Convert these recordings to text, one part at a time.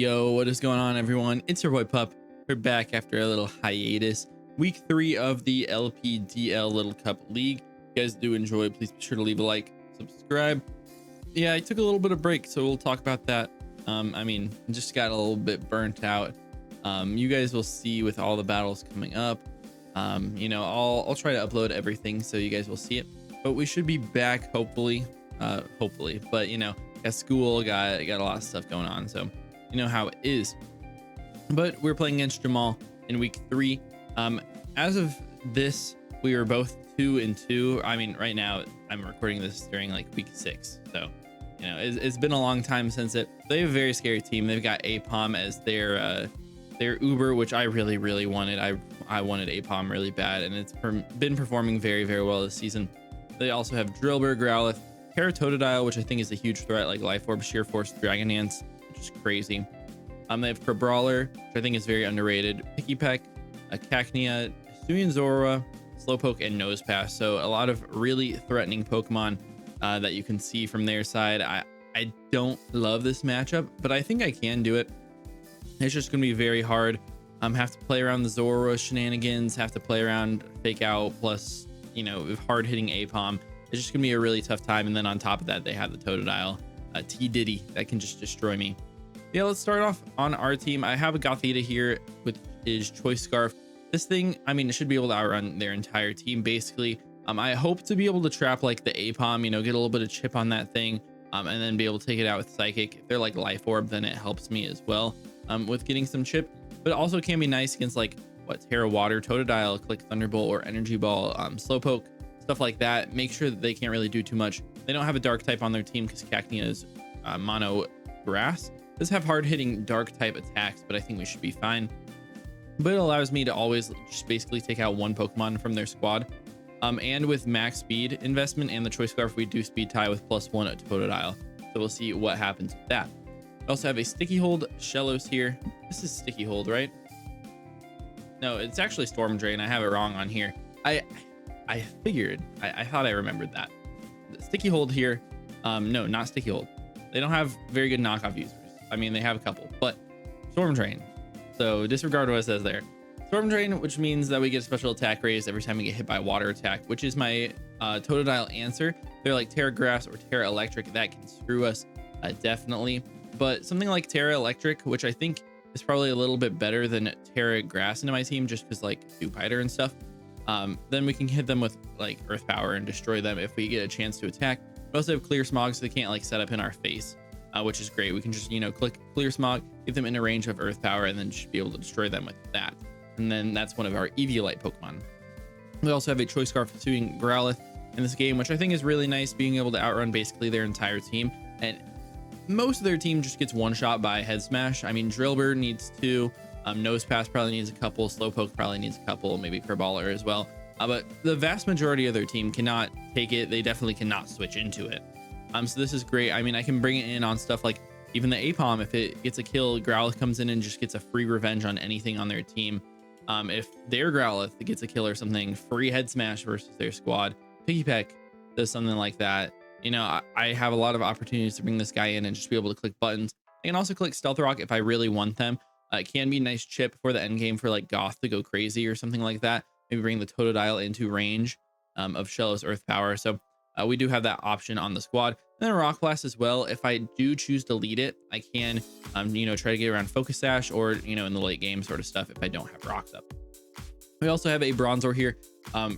Yo, what is going on, everyone? It's your boy Pup. We're back after a little hiatus. Week 3 of the LPDL LiliPup League. If you guys do enjoy, please be sure to leave a like, subscribe. Yeah, I took a little bit of break, so we'll talk about that. Just got a little bit burnt out. You guys will see with all the battles coming up. I'll try to upload everything so you guys will see it. But we should be back, hopefully. But at school, got a lot of stuff going on, so you know how it is. But we're playing against Jamal in week 3. As of this, we were both 2-2. I mean, right now I'm recording this during like week 6, so it's been a long time since it. They have a very scary team. They've got APOM as their Uber, which I really wanted. I wanted APOM really bad, and it's been performing very well this season. They also have Drillbur, Growlithe, Totodile, which I think is a huge threat, like Life Orb, Sheer Force, Dragon Dance, which is crazy. They have Brawler, which I think is very underrated, Pikipek, Cacnea, Hisuian Zorua, Slowpoke, and Nosepass. So a lot of really threatening Pokemon that you can see from their side. I don't love this matchup, but I think I can do it. It's just going to be very hard. Have to play around the Zorua shenanigans, have to play around Fake Out, plus, hard hitting APOM. It's just going to be a really tough time. And then on top of that, they have the Totodile, T-Diddy, that can just destroy me. Yeah, let's start off on our team. I have a Gothita here with his Choice Scarf. This thing, it should be able to outrun their entire team, basically. I hope to be able to trap like the APOM, get a little bit of chip on that thing, and then be able to take it out with Psychic. If they're like Life Orb, then it helps me as well with getting some chip. But it also can be nice against like Terra Water, Totodile, Click Thunderbolt, or Energy Ball, Slowpoke, stuff like that. Make sure that they can't really do too much. They don't have a dark type on their team because Cacnea is mono grass. Does have hard hitting dark type attacks, but I think we should be fine. But it allows me to always just basically take out one Pokemon from their squad. And with max speed investment and the Choice Scarf, we do speed tie with +1 at Totodile. So we'll see what happens with that. We also have a Sticky Hold Shellos here. This is Sticky Hold, right? No, it's actually Storm Drain. I have it wrong on here. I figured. I thought I remembered that. The Sticky Hold here. No, not Sticky Hold. They don't have very good knockoff users. They have a couple, but Storm Drain. So disregard what it says there. Storm Drain, which means that we get a special attack raise every time we get hit by a water attack, which is my Totodile answer. They're like Terra Grass or Terra Electric. That can screw us, definitely. But something like Terra Electric, which I think is probably a little bit better than Terra Grass into my team, just because like Dewpider and stuff. Then we can hit them with like Earth Power and destroy them if we get a chance to attack. We also have Clear Smog, so they can't like set up in our face. Which is great. We can just, click Clear Smog, get them in a range of Earth Power, and then just be able to destroy them with that. And then that's one of our Eviolite Pokemon. We also have a Choice Scarf suiting Growlithe in this game, which I think is really nice, being able to outrun basically their entire team. And most of their team just gets one shot by Head Smash. Drillbur needs 2. Nosepass probably needs a couple. Slowpoke probably needs a couple. Maybe Brawler as well. But the vast majority of their team cannot take it. They definitely cannot switch into it. So this is great. I can bring it in on stuff like even the APOM. If it gets a kill, Growlithe comes in and just gets a free revenge on anything on their team. If their Growlithe gets a kill or something, free Head Smash versus their squad. Pikipek does something like that. I have a lot of opportunities to bring this guy in and just be able to click buttons. I can also click Stealth Rock if I really want them. It can be a nice chip for the end game for like Goth to go crazy or something like that. Maybe bring the Totodile into range of Shellos Earth Power. So we do have that option on the squad. And then Rock Blast as well. If I do choose to lead it, I can, try to get around Focus Sash or, in the late game sort of stuff if I don't have rocks up. We also have a Bronzor here.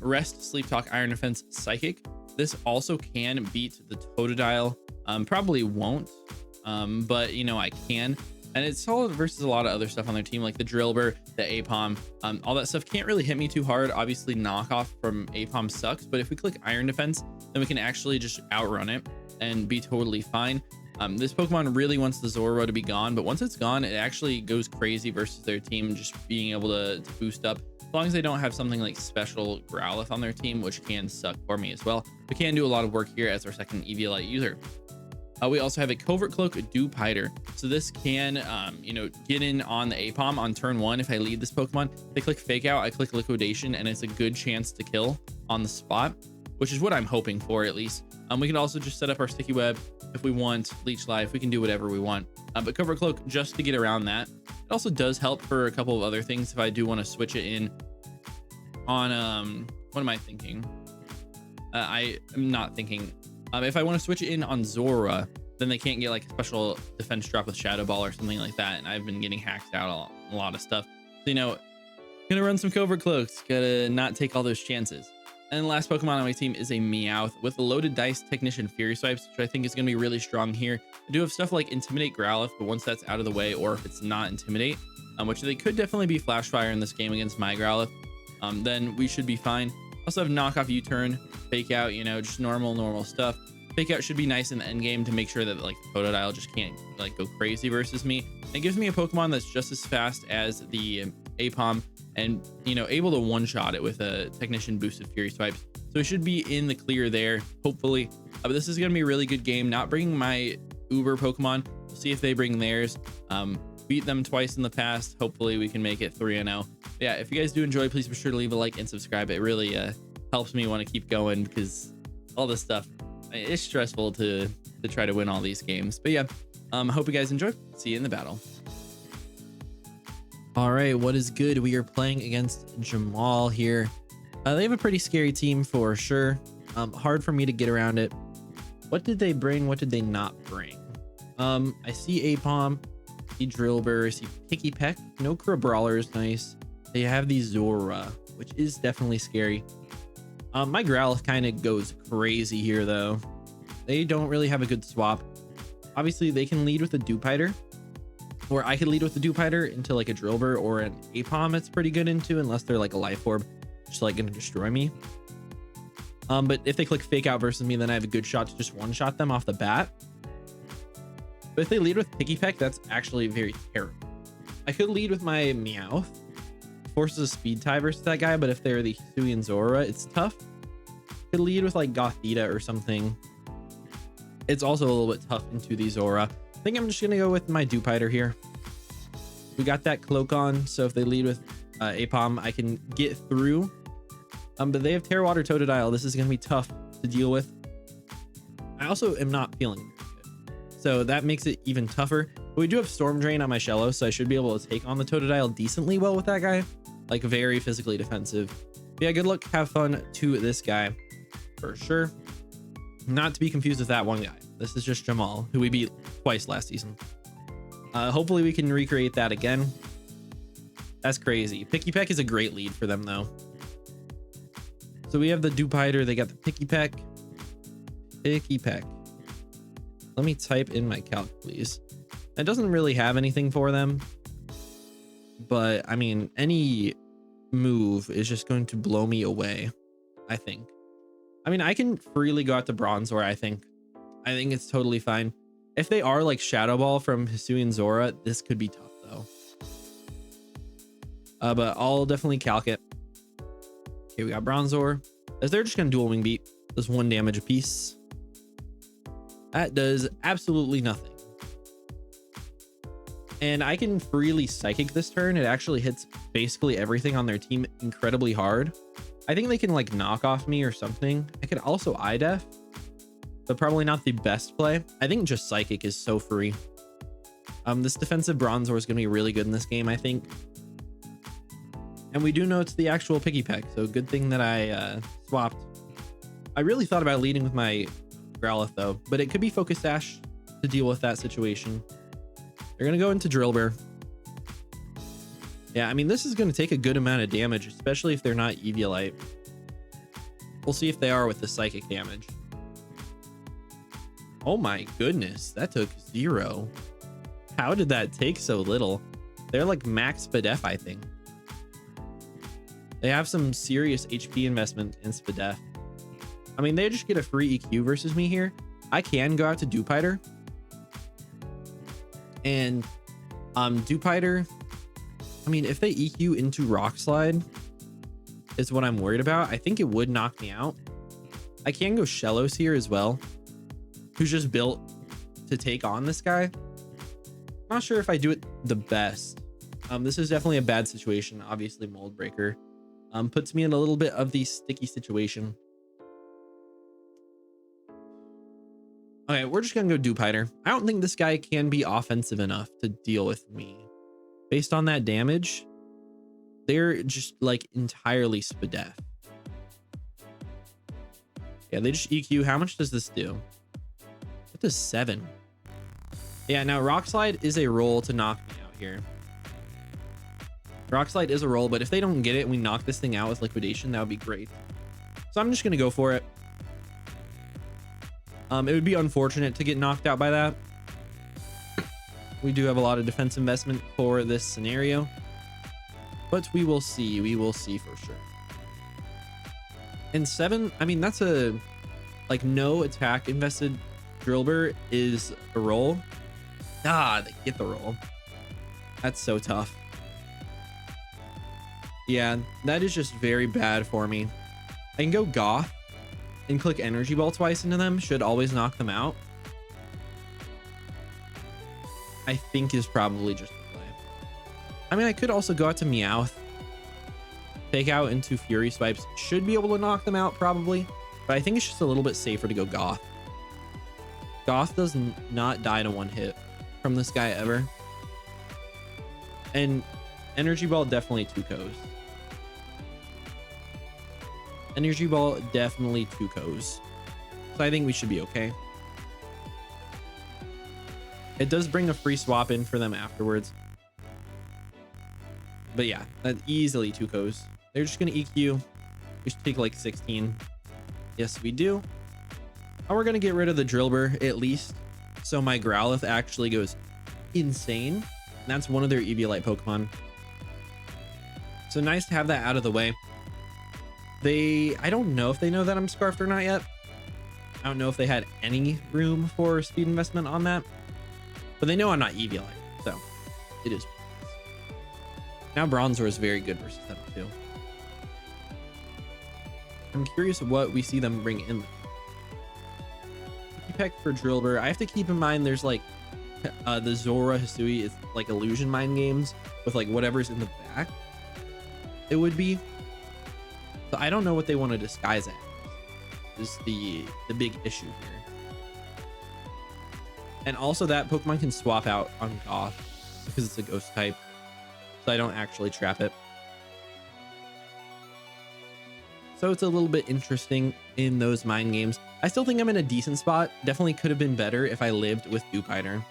Rest, Sleep Talk, Iron Defense, Psychic. This also can beat the Totodile. Probably won't, but, I can. And it's solid versus a lot of other stuff on their team, like the Drillbur, the APOM, all that stuff can't really hit me too hard. Obviously, knockoff from APOM sucks, but if we click Iron Defense, then we can actually just outrun it and be totally fine. This Pokemon really wants the Zorua to be gone, but once it's gone, it actually goes crazy versus their team, just being able to boost up. As long as they don't have something like special Growlithe on their team, which can suck for me as well. We can do a lot of work here as our second Eviolite user. We also have a Covert Cloak Dewpider. So this can, get in on the APOM on turn 1. If I lead this Pokemon, they click Fake Out, I click Liquidation, and it's a good chance to kill on the spot, which is what I'm hoping for at least. We can also just set up our Sticky Web, If we want Leech Life, we can do whatever we want. But Covert Cloak, just to get around that. It also does help for a couple of other things if I do want to switch it in on, what am I thinking? I am not thinking. If I want to switch it in on Zora, then they can't get like a special defense drop with Shadow Ball or something like that. And I've been getting hacked out a lot of stuff. So, you know, gonna run some Covert Cloaks, gotta not take all those chances. And the last Pokemon on my team is a Meowth with loaded dice, Technician, Fury Swipes, which I think is gonna be really strong here. I do have stuff like Intimidate, Growlithe, but once that's out of the way, or if it's not Intimidate, which they could definitely be Flash Fire in this game against my Growlithe, then we should be fine. Also have Knockoff, U-Turn, Fake Out, you know, just normal stuff. Fake Out should be nice in the end game to make sure that like the Totodile just can't like go crazy versus me. It gives me a Pokemon that's just as fast as the Apom and, you know, able to one-shot it with a Technician boosted Fury Swipes. So it should be in the clear there, hopefully. But this is going to be a really good game. Not bringing my Uber Pokemon. We'll see if they bring theirs. Beat them twice in the past. Hopefully we can make it 3-0. Yeah, if you guys do enjoy, please be sure to leave a like and subscribe. It really helps me want to keep going because all this stuff, it's stressful to try to win all these games. But yeah, hope you guys enjoy. See you in the battle. All right, what is good? We are playing against Jamal here. They have a pretty scary team for sure. Hard for me to get around it. What did they bring? What did they not bring? I see Apom, see Drillbur, see Picky Peck. No Crabrawler is nice. They have the Zora, which is definitely scary. My Growlithe kind of goes crazy here though. They don't really have a good swap. Obviously they can lead with a Dewpider, or I could lead with the Dewpider into like a Drillbur or an Apom. It's pretty good into, unless they're like a Life Orb, just like gonna destroy me. But if they click Fake Out versus me, then I have a good shot to just one-shot them off the bat. But if they lead with Picky Peck, that's actually very terrible. I could lead with my Meowth, forces a speed tie versus that guy, but if they're the Hisuian Zora, it's tough. Could lead with like Gothita or something. It's also a little bit tough into the Zora. I think I'm just gonna go with my Dewpider here. We got that Cloak on, so if they lead with Apom, I can get through. But they have Terra Water Totodile. This is gonna be tough to deal with. I also am not feeling very good, so that makes it even tougher. But we do have Storm Drain on my Shello, so I should be able to take on the Totodile decently well with that guy. Like very physically defensive. But yeah, good luck, have fun to this guy for sure. Not to be confused with that one guy. This is just Jamal, who we beat twice last season. Hopefully we can recreate that again. That's crazy. Picky Peck is a great lead for them though. So we have the Dewpider, they got the Picky Peck. Picky Peck. Let me type in my calc, please. It doesn't really have anything for them, but I mean, any move is just going to blow me away, I think. I mean, I can freely go out to Bronzor, I think. I think it's totally fine. If they are like Shadow Ball from Hisuian Zora, this could be tough though. But I'll definitely calc it. Okay, we got Bronzor. As they're just gonna dual wing beat. Does 1 damage apiece. That does absolutely nothing. And I can freely Psychic this turn. It actually hits basically everything on their team incredibly hard. I think they can like knock off me or something. I could also eye def, but probably not the best play. I think just Psychic is so free. This defensive Bronzor is going to be really good in this game, I think. And we do know it's the actual Picky Peck, so good thing that I swapped. I really thought about leading with my Growlithe though, but it could be Focus Sash to deal with that situation. They're going to go into Drillbur. Yeah, I mean, this is going to take a good amount of damage, especially if they're not Eviolite. We'll see if they are with the Psychic damage. Oh my goodness, that took 0. How did that take so little? They're like max Spadef, I think. They have some serious HP investment in Spadef. I mean, they just get a free EQ versus me here. I can go out to Dewpider. And Dewpider, I mean, if they EQ into Rock Slide is what I'm worried about. I think it would knock me out. I can go Shellos here as well, who's just built to take on this guy. Not sure if I do it the best. This is definitely a bad situation. Obviously, Mold Breaker puts me in a little bit of the sticky situation. Okay, we're just gonna go Dupiter. I don't think this guy can be offensive enough to deal with me. Based on that damage, they're just like entirely spadef. Yeah, they just EQ. How much does this do? It does 7. Yeah, now Rock Slide is a roll to knock me out here. Rock Slide is a roll, but if they don't get it and we knock this thing out with Liquidation, that would be great. So I'm just gonna go for it. It would be unfortunate to get knocked out by that. We do have a lot of defense investment for this scenario, but we will see. We will see for sure. And 7, I mean, that's a like no attack invested Drillbur is a roll. Ah, they get the roll. That's so tough. Yeah, that is just very bad for me. I can go Goth and click Energy Ball twice into them. Should always knock them out. I think is probably just the play. I mean, I could also go out to Meowth. Take out into Fury Swipes. Should be able to knock them out probably. But I think it's just a little bit safer to go Goth. Goth does not die to one hit from this guy ever. And Energy Ball definitely 2-Kos. Energy Ball definitely 2-Kos. So I think we should be okay. It does bring a free swap in for them afterwards. But yeah, that easily 2-Kos. They're just going to EQ. We should take like 16. Yes, we do. And we're going to get rid of the Drillbur at least. So my Growlithe actually goes insane. And that's one of their Eviolite Pokemon. So nice to have that out of the way. I don't know if they know that I'm Scarfed or not yet. I don't know if they had any room for speed investment on that. But they know I'm not Eviolite. So it is. Now Bronzor is very good versus them too. I'm curious what we see them bring in. Peck for Drillbur. I have to keep in mind there's like the Zora Hisui is like illusion mind games with like whatever's in the back. It would be. So I don't know what they want to disguise as. Is the big issue here. And also that Pokemon can swap out on Goth because it's a ghost type. So I don't actually trap it. So it's a little bit interesting in those mind games. I still think I'm in a decent spot. Definitely could have been better if I lived with Dupiter.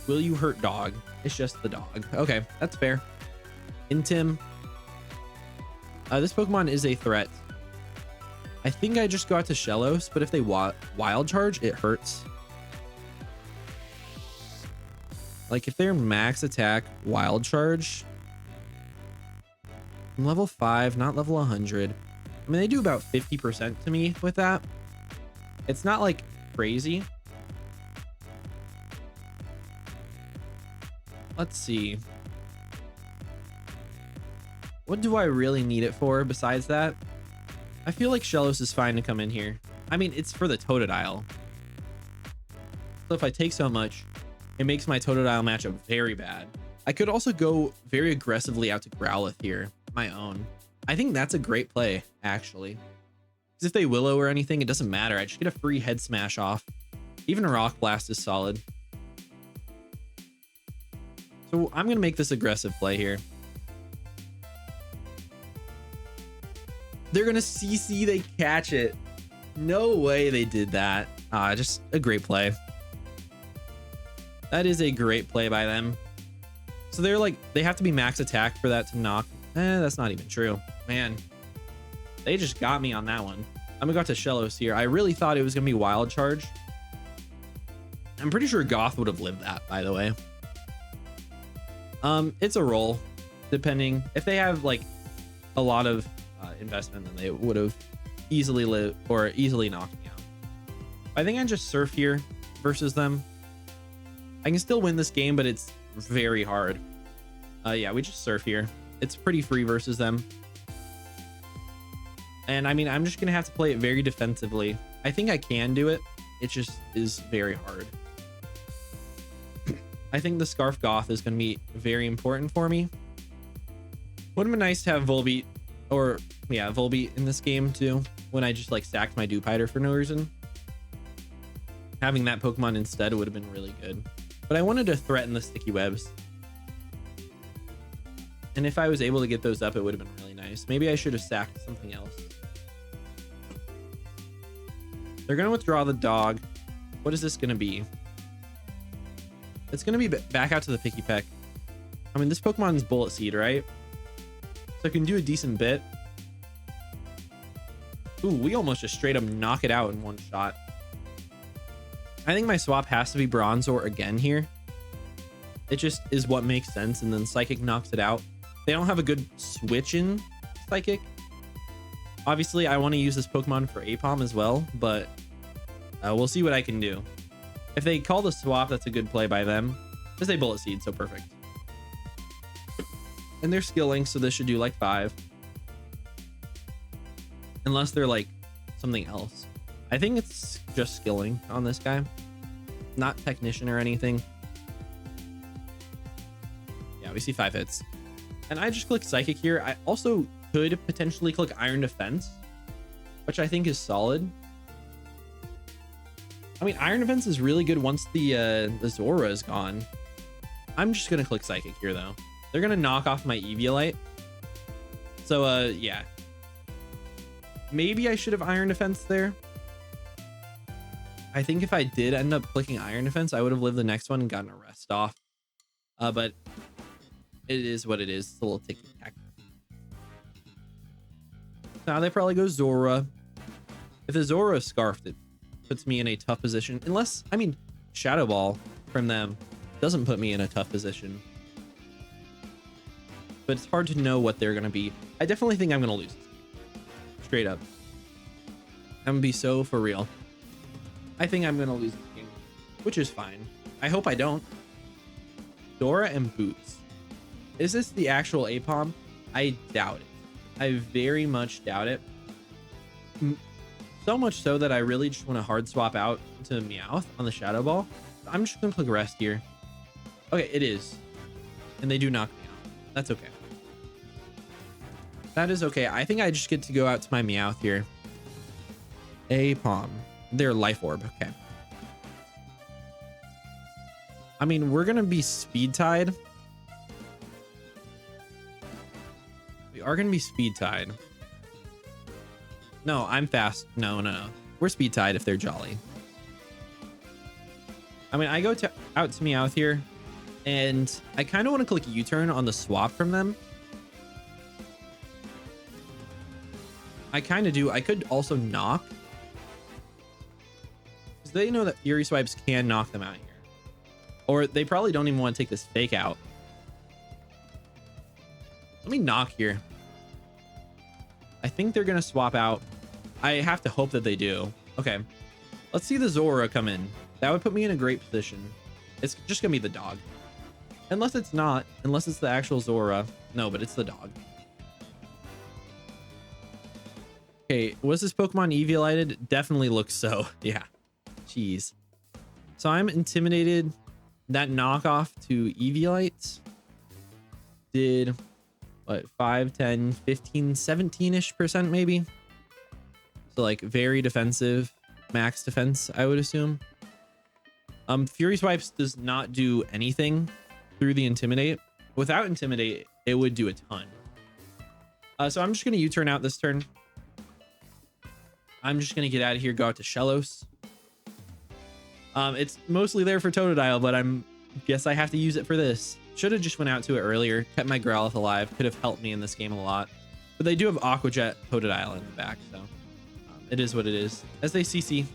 Will you hurt dog? It's just the dog. Okay, that's fair. Intim. This Pokemon is a threat. I think I just go out to Shellos, but if they wild charge, it hurts. Like if they're max attack wild charge, I'm level 5, not level 100. I mean, they do about 50% to me with that. It's not like crazy. Let's see. What do I really need it for besides that? I feel like Shellos is fine to come in here. I mean, it's for the Totodile. So if I take so much, it makes my Totodile matchup very bad. I could also go very aggressively out to Growlithe here, my own. I think that's a great play, actually. Because if they Willow or anything, it doesn't matter. I just get a free head smash off. Even a Rock Blast is solid. So I'm going to make this aggressive play here. They're going to CC, they catch it. No way they did that. Just a great play. That is a great play by them. So they're like, they have to be max attack for that to knock. That's not even true. Man, they just got me on that one. I'm gonna go to Shellos here. I really thought it was gonna be wild charge. I'm pretty sure Goth would have lived that, by the way. It's a roll, depending. If they have like a lot of investment, then they would have easily lived or easily knocked me out. I think I just surf here versus them. I can still win this game, but it's very hard. Yeah, we just surf here. It's pretty free versus them. And I mean, I'm just gonna have to play it very defensively. I think I can do it. It just is very hard. I think the Scarf Goth is gonna be very important for me. Would have been nice to have Volbeat, or yeah, Volbeat in this game too, when I just like stacked my Dupiter for no reason. Having that Pokemon instead would have been really good. But I wanted to threaten the sticky webs. And if I was able to get those up, it would have been really nice. Maybe I should have sacked something else. They're going to withdraw the dog. What is this going to be? It's going to be back out to the Picky Peck. I mean, this Pokemon's Bullet Seed, right? So I can do a decent bit. Ooh, we almost just straight up knock it out in one shot. I think my swap has to be Bronzor again here. It just is what makes sense, and then Psychic knocks it out. They don't have a good switch in Psychic. Obviously, I want to use this Pokemon for Apom as well, but we'll see what I can do. If they call the swap, that's a good play by them. Because they Bullet Seed, so perfect. And they're skilling, so this should do like 5. Unless they're like something else. I think it's just skilling on this guy. Not Technician or anything. Yeah, we see 5 hits. And I just click Psychic here. I also could potentially click Iron Defense, which I think is solid. I mean, Iron Defense is really good once the Zora is gone. I'm just going to click Psychic here, though. They're going to knock off my Eviolite. So, yeah. Maybe I should have Iron Defense there. I think if I did end up clicking Iron Defense, I would have lived the next one and gotten a rest off. But it is what it is. It's a little ticky-tack. Now they probably go Zora. If the Zora is Scarfed, it puts me in a tough position. Unless, I mean, Shadow Ball from them doesn't put me in a tough position. But it's hard to know what they're going to be. I definitely think I'm going to lose this game. Straight up. I'm going to be so for real. I think I'm going to lose this game, which is fine. I hope I don't. Dora and Boots. Is this the actual Apom? I doubt it. I very much doubt it. So much so that I really just want to hard swap out to Meowth on the Shadow Ball. I'm just going to click Rest here. Okay, it is. And they do knock me out. That's okay. That is okay. I think I just get to go out to my Meowth here. Apom. Their Life Orb. Okay. I mean, we're going to be Speed Tied. We are going to be Speed Tied. No, I'm fast. No. We're Speed Tied if they're Jolly. I mean, I go out to Meowth here, and I kind of want to click U-turn on the swap from them. I kind of do. I could also knock. Because they know that Fury Swipes can knock them out here. Or they probably don't even want to take this fake out. Let me knock here. I think they're going to swap out. I have to hope that they do. Okay. Let's see the Zora come in. That would put me in a great position. It's just going to be the dog. Unless it's not. Unless it's the actual Zora. No, but it's the dog. Okay. Was this Pokemon Eviolited? Definitely looks so. Yeah. Jeez. So I'm intimidated. That knockoff to Eviolite did what, 5, 10, 15, 17-ish% maybe. So like very defensive, max defense, I would assume. Fury Swipes does not do anything through the Intimidate. Without Intimidate, it would do a ton. So I'm just going to U-turn out this turn. I'm just going to get out of here, go out to Shellos. It's mostly there for Totodile, but guess I have to use it for this. Should have just went out to it earlier, kept my Growlithe alive, could have helped me in this game a lot. But they do have Aqua Jet Totodile in the back, so it is what it is. As they CC,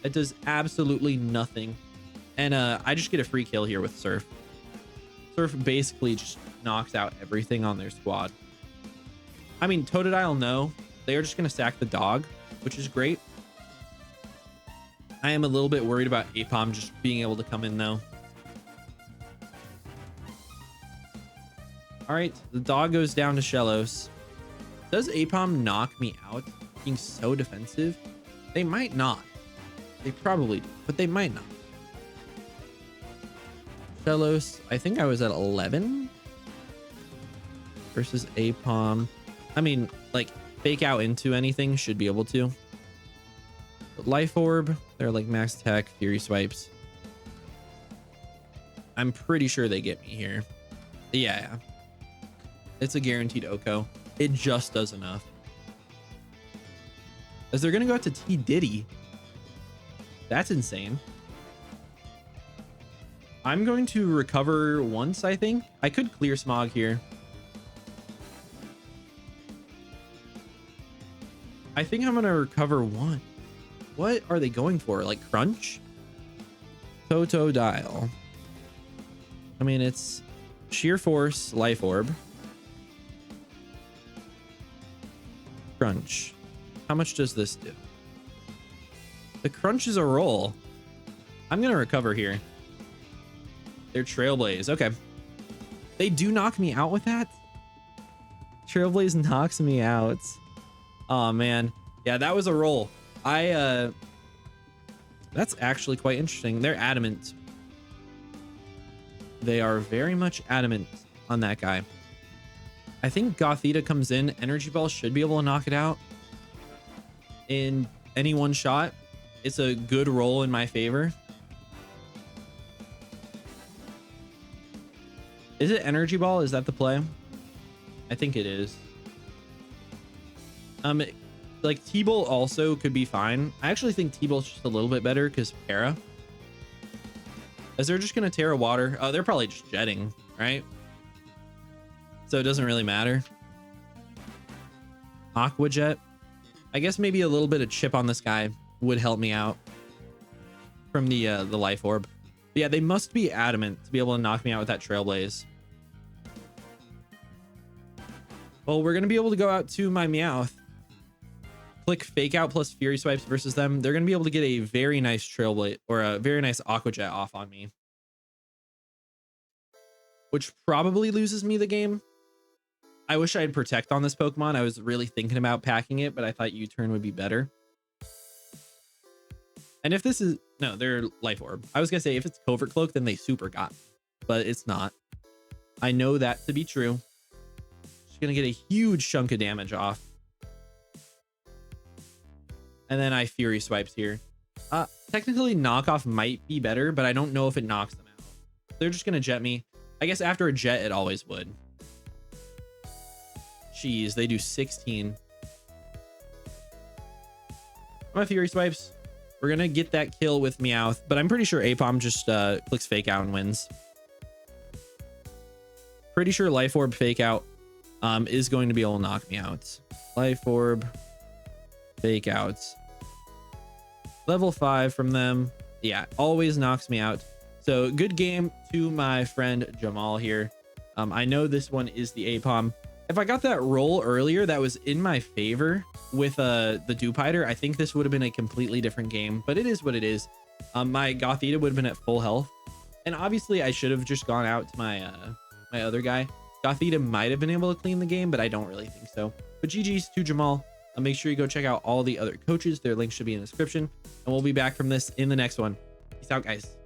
it does absolutely nothing. And I just get a free kill here with Surf. Surf basically just knocks out everything on their squad. I mean, Totodile, no. They are just going to sack the dog, which is great. I am a little bit worried about Apom just being able to come in, though. All right, the dog goes down to Shellos. Does Apom knock me out being so defensive? They might not. They probably do, but they might not. Shellos, I think I was at 11 versus Apom. I mean, like, fake out into anything should be able to. Life Orb, they're like max attack, Fury Swipes. I'm pretty sure they get me here. Yeah. It's a guaranteed Oko. It just does enough. As they're going to go out to T Diddy. That's insane. I'm going to recover once, I think. I could clear Smog here. I think I'm going to recover one. What are they going for? Like Crunch? Totodile. I mean, it's Sheer Force, Life Orb. Crunch. How much does this do? The Crunch is a roll. I'm going to recover here. They're Trailblaze. Okay. They do knock me out with that? Trailblaze knocks me out. Oh, man. Yeah, that was a roll. That's actually quite interesting. They're adamant. They are very much adamant on that guy. I think Gothita comes in. Energy Ball should be able to knock it out in any one shot. It's a good roll in my favor. Is it Energy Ball? Is that the play? I think it is. Like T-Bolt also could be fine. I actually think T-Bolt's just a little bit better because Para. As they're just going to Terra Water. Oh, they're probably just jetting, right? So it doesn't really matter. Aqua Jet. I guess maybe a little bit of chip on this guy would help me out from the Life Orb. But yeah, they must be adamant to be able to knock me out with that Trailblaze. Well, we're going to be able to go out to my Meowth. Click Fake Out plus Fury Swipes versus them. They're going to be able to get a very nice Trailblaze or a very nice Aqua Jet off on me. Which probably loses me the game. I wish I had Protect on this Pokemon. I was really thinking about packing it, but I thought U-Turn would be better. And if this is... No, they're Life Orb. I was going to say, if it's Covert Cloak, then they super got me. But it's not. I know that to be true. Just going to get a huge chunk of damage off. And then I Fury Swipes here. Technically, Knockoff might be better, but I don't know if it knocks them out. They're just going to Jet me. I guess after a Jet, it always would. Jeez, they do 16. My Fury Swipes. We're going to get that kill with Meowth, but I'm pretty sure Apom just clicks Fake Out and wins. Pretty sure Life Orb Fake Out is going to be able to knock me out. Life Orb Fake Outs. Level 5 from them. Yeah, always knocks me out. So good game to my friend Jamal here. I know this one is the Apom. If I got that roll earlier that was in my favor with the Dewpider, I think this would have been a completely different game, but it is what it is. My Gothita would have been at full health. And obviously I should have just gone out to my my other guy. Gothita might have been able to clean the game, but I don't really think so. But GG's to Jamal. Make sure you go check out all the other coaches. Their links should be in the description. And we'll be back from this in the next one. Peace out, guys.